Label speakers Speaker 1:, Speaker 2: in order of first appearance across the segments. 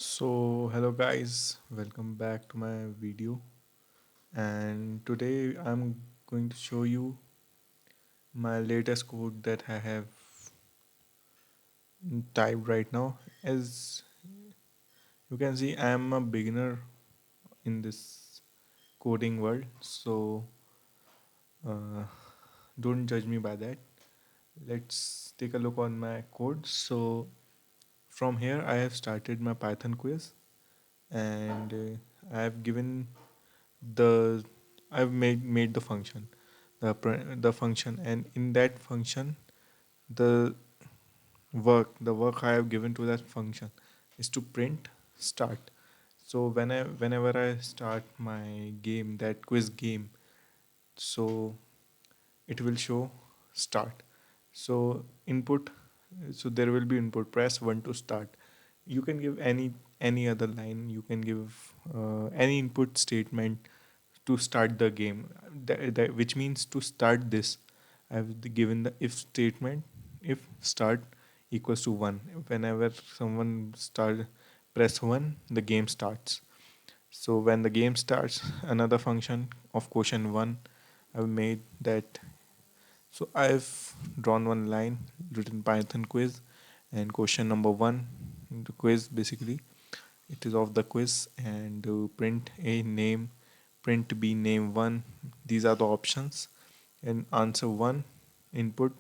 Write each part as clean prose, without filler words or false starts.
Speaker 1: Hello guys, welcome back to my video. And today I'm going to show you my latest code that I have typed right now. As you can see, I am a beginner in this coding world, so uh, don't judge me by that. Let's take a look on my code. So, from here, I have started my Python quiz and I have given the I've made the function, the function, and in that function, the the work I have given to that function is to print start. So whenever I start my game, that quiz game, so it will show start. So input, so there will be input. Press one to start. You can give any other line. You can give any input statement to start the game, which means to start this. I've given the if statement. If start equals to 1, whenever someone start press 1, the game starts. So when the game starts, another function of question 1, I've made that. So I've drawn one line, written Python quiz, and question number 1, the quiz basically, it is of the quiz, and print a name, print b name 1. These are the options, and answer 1, input,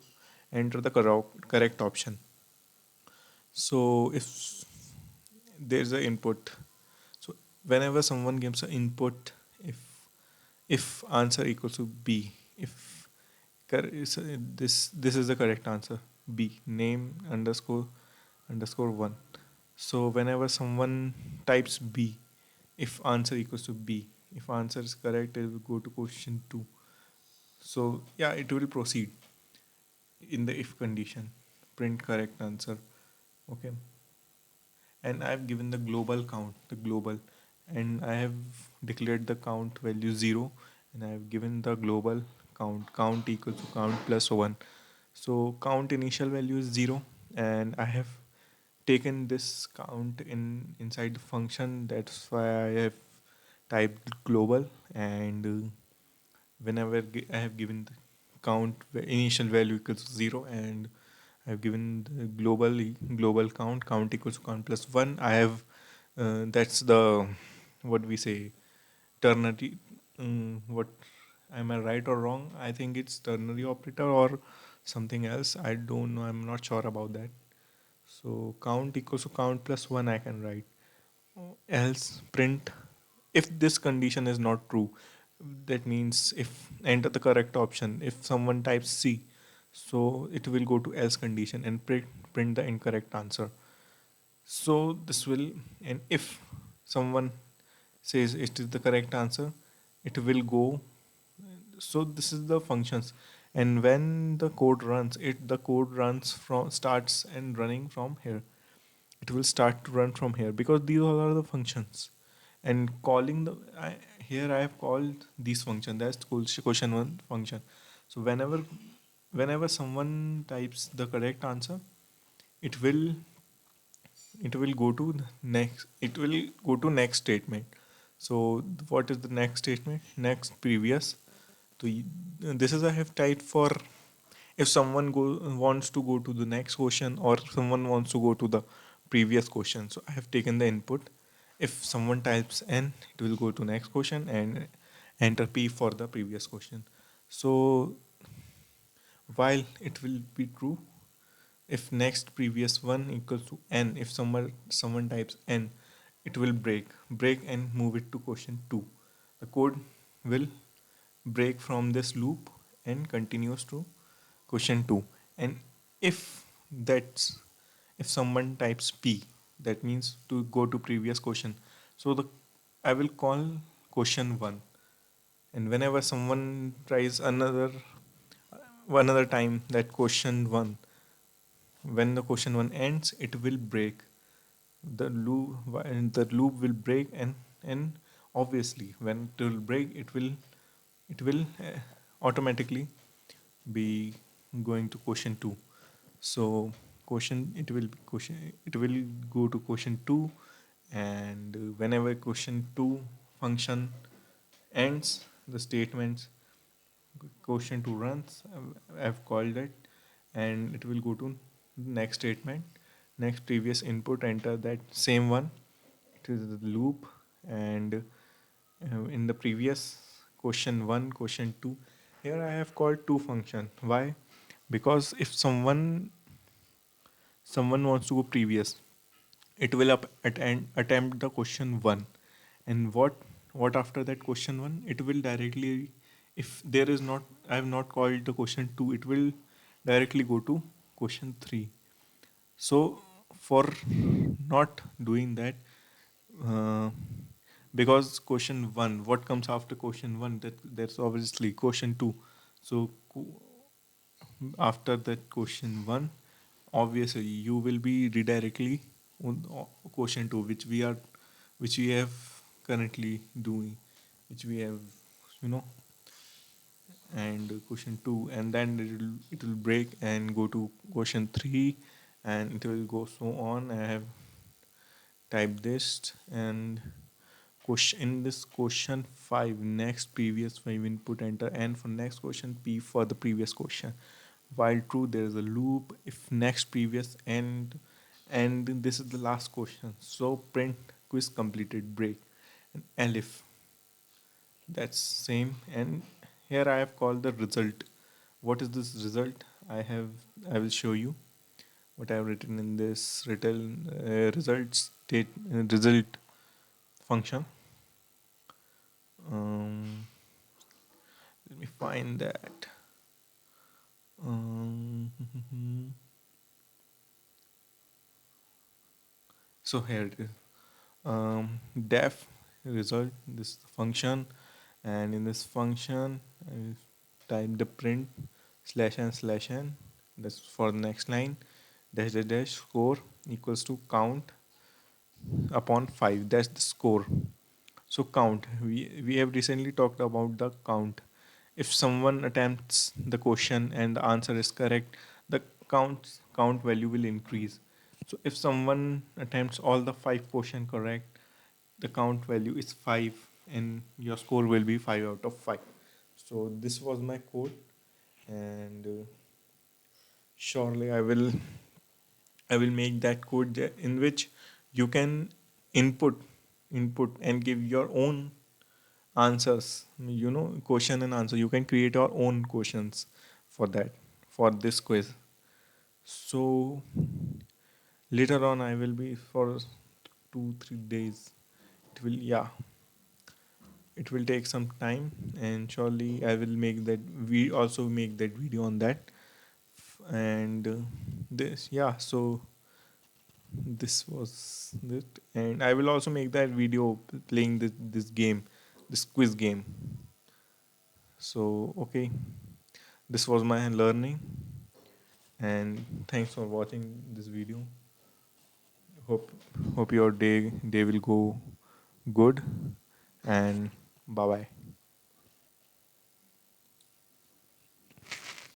Speaker 1: enter the correct option. So if there's an input, so whenever someone gives an input, if answer equals to b, if this is the correct answer, b name underscore 1. So whenever someone types b, if answer equals to b, if answer is correct, it will go to question 2. So yeah, it will proceed in the if condition, print correct answer. Okay, and I have given the global count, the global, and I have declared the count value 0, and I have given the global count equals to count plus 1. So count initial value is 0, and I have taken this count inside the function. That's why I have typed global, and whenever I have given the initial value equals to 0, and I have given the global count equals to count plus 1. I have that's the what we say ternary. What am I right or wrong? I think it's ternary operator or something else. I don't know. I'm not sure about that. So count equals to count plus 1 I can write. Else print if this condition is not true. That means if enter the correct option. If someone types C, so it will go to else condition and print the incorrect answer. So this will, and if someone says it is the correct answer, it will go. So this is the functions, and when the code runs, the code runs from starts and running from here. It will start to run from here because these all are the functions, and calling here I have called these function. That's question one function. So whenever someone types the correct answer, it will go to the next, it will go to next statement. So what is the next statement? Next previous. So this is I have typed for if someone wants to go to the next question, or someone wants to go to the previous question. So I have taken the input. If someone types n, it will go to next question and enter p for the previous question. So while it will be true, if next previous one equals to n, if someone types n, it will break and move it to question 2. The code will break from this loop and continues to question 2. And if that's if someone types p, that means to go to previous question. So the I will call question 1, and whenever someone tries another time that question 1, when the question 1 ends, it will break the loop, and the loop will break, and obviously when it will break, it will automatically be going to question 2. So question it will go to question 2, and whenever question 2 function ends the statements, question 2 runs, I've called it, and it will go to next statement, next previous input, enter that same one. It is the loop. And in the previous question 1, question 2, here I have called two function. Why? Because if someone wants to go previous, it will attempt the question 1. And what after that question 1, it will directly, if there is not, I have not called the question 2, it will directly go to question 3. So for not doing that, uh, because question 1, what comes after question 1, that there's obviously question 2. So after that question 1, obviously you will be redirectly on question 2, which we have currently doing, which we have, you know, and question 2, and then it will break and go to question 3, and it will go so on. I have typed this, and question in this question 5, next previous 5 input, enter, and for next question p for the previous question. While true, there is a loop. If next previous and this is the last question, so print quiz completed, break. And elif, that's same. And here I have called the result. What is this result? I will show you what I have written in this written result function. um, Let me find that. um, so here it is. Def result, this function, and in this function I type the print /n/n, that's for the next line, dash dash dash score equals to count upon 5, that's the score. So count, we have recently talked about the count. If someone attempts the question and the answer is correct, the count value will increase. So if someone attempts all the 5 question correct, the count value is 5, and your score will be 5 out of 5. So this was my code, and surely I will make that code in which you can input input and give your own answers, question and answer. You can create your own questions for that, for this quiz. So later on I will be for 2 3 days. It will, yeah, it will take some time, and surely I will make that, we also make that video on that. And this, yeah, so this was it. And I will also make that video playing this game, this quiz game. So okay, this was my learning, and thanks for watching this video. Hope hope your day will go good, and bye bye.